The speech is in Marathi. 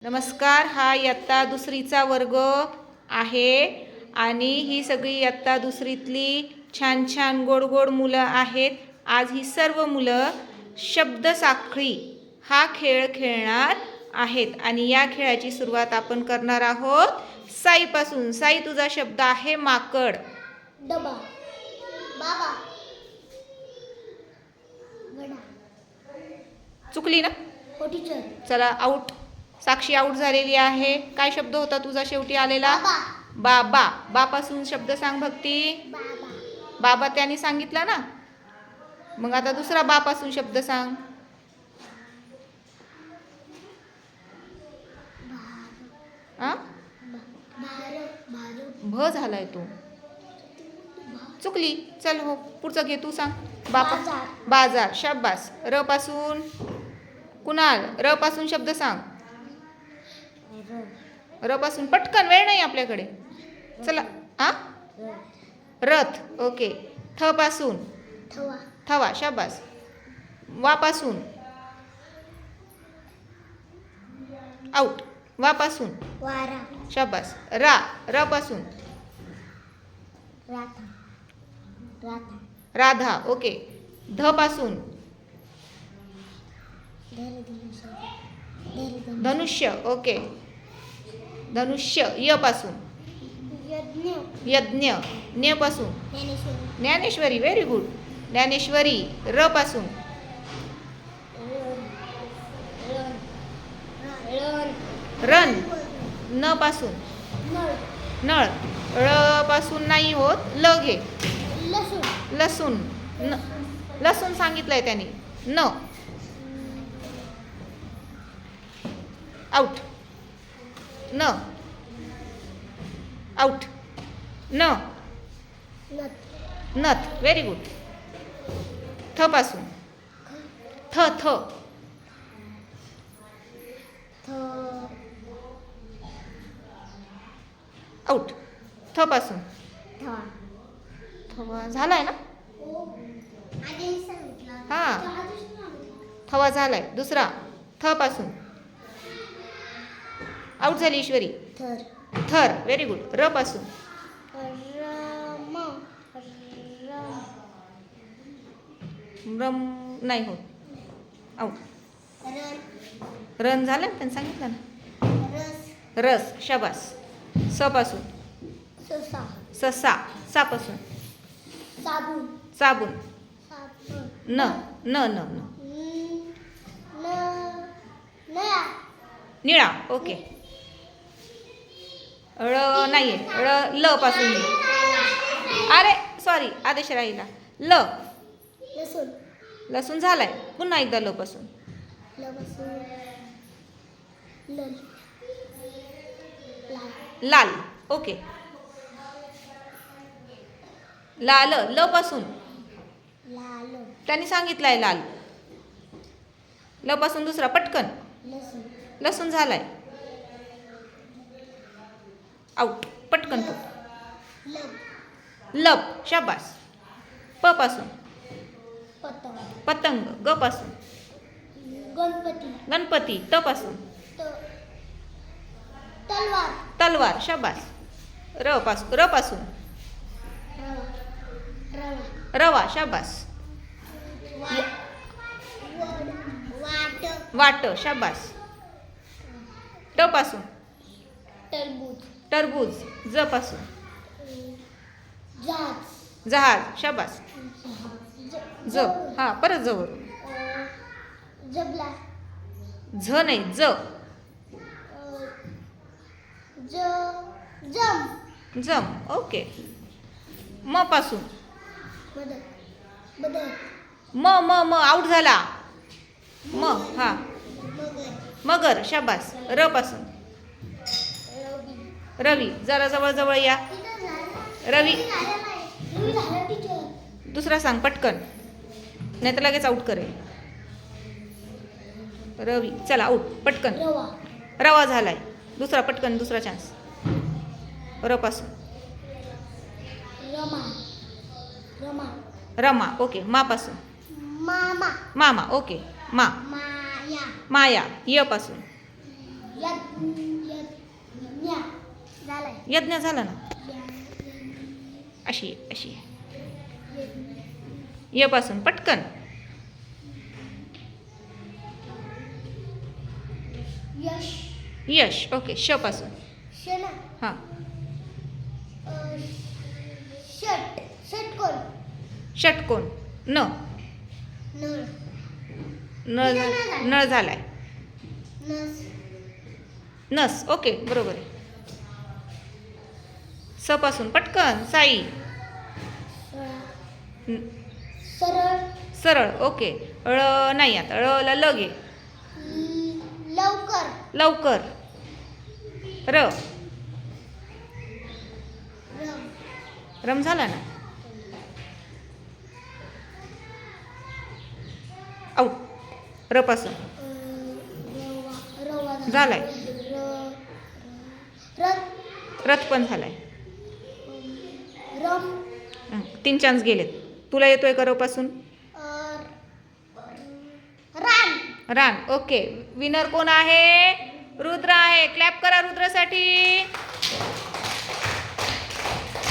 नमस्कार. हा इयत्ता दुसरीचा वर्ग आहे आणि ही सगळी इयत्ता दुसरीतली छान छान गोड गोड मुलं आहेत. आज ही सर्व मुलं शब्दसाखळी हा खेळ खेळणार आहेत आणि या खेळाची सुरुवात आपण करणार आहोत साईपासून. साई, तुझा शब्द आहे माकड. डबा. बाबा. गडा. चुकली ना? हो टीचर. चला, आऊट. साक्षी आऊट झालेली आहे. काय शब्द होता तुझा शेवटी आलेला? बाबा. बाबा. बापासून शब्द सांग भक्ती. बाबा. बाबा त्याने सांगितला ना, मग आता दुसरा बापासून शब्द सांग. आ? भ झालाय तो. चुकली. चल, हो, पुढचं घे, तू सांग. बापा. बाजार. शाबास. र पासून कुणाल, र पासून शब्द सांग. र पासून पटकन, वेळ नाही आपल्याकडे. चला. आ? रथ. ओके. थ पासून थवा. थवा. शाबास. वा पासून आउट. वा पासून वारा. शाबास. रा. र पासून राधा. राधा. राधा. ओके. ध पासून धनुष्य. ओके. धनुष्य. य पासून यज्ञ. यज्ञ. न्य पासून ज्ञानेश्वरी. ज्ञानेश्वरी. Very good. ज्ञानेश्वरी. र पासून रण. न पासून नळ. नळ. ळ पासून नाही होत, ल घे. लसूण. लसूण. न. लसूण सांगितलंय त्याने. न. आउट. न. आउट. न. नथ. नथ. Very good. थ पासून थ. थ. थ. आउट. थ पासून थवा. थवा झालाय ना? आधी सांगितलं. हा, थवा झालाय. दुसरा थ पासून आउट झाली ईश्वरी. थर. थर. Very good. र पासून रम. रम नाही होत. आउट. रण. रन झालं ना, त्यांनी सांगितलं ना. रस. रस. शाबास. स पासून ससा. ससा. सा पासून साबून. साबून. साबण. न. न. न. न. नळा. निळा. ओके. ळ नाहीये. ळ. ल पासून घे. अरे सॉरी, आदेश राहिला. ल. लसूण. लसूण झालाय. पुन्हा एकदा ल पासून लसूण. लल. लाल. लाल. ओके. लाल. ल पासून लाल. त्यांनी सांगितलंय लाल. ल पासून दुसरा पटकन. लसूण. लसूण झालाय. आउट. पटकन. लब. लब. शाबास. प पासून पतंग. पतंग. ग पासून गणपती. गणपती. त पासून तलवार. तलवार. शाबास. र पासून रवा. रवा. रवा. शाबास. वाट. वाट. शाबास. ट पासून टरबूज. टरबूज. ज पासून जहाज. जहाज. शाबास. ज. हा, परत जवळ. जबला. झ नाही, ज. जम. जम. ओके. म पासून बदक. बदक. म. म. म. आउट झाला. म. हा. मगर. मगर. शाबास. र पासून रवी. रवी. जरा जवळ जवळ या. रवी. झालं टीचर. दुसरा सांग पटकन, नाही तर लगेच आउट करेल. रवी. चला, आउट. पटकन. रवा. रवा झालाय. दुसरा पटकन. दुसरा चान्स. र पासून रमा. रमा. रमा. ओके. मा पासून मामा. मामा. ओके. मा. माया. माया. य पासून यज्ञ झालाय. यज्ञ झाला ना. अशी अशी य पासून पटकन. यश यश. ओके. श पासून. शना. हां. षट षटकोन. षटकोन. न. नळ. नळ झालाय. नस. नस. ओके बरोबर आहे. स पासून पटकन. साई. सरळ. सरळ. ओके. ळ नाही आता. ळला ल घे. लवकर. लवकर. र. रम. रम झाला ना. आऊट. र पासून. रवा झालाय. रथ. रथ पण झालाय. रम. 3 चान्स गेलेत. तुला येतोय का र पासून. रान. रान. ओके. विनर कोण आहे. रुद्र आहे. क्लॅप करा रुद्रसाठी.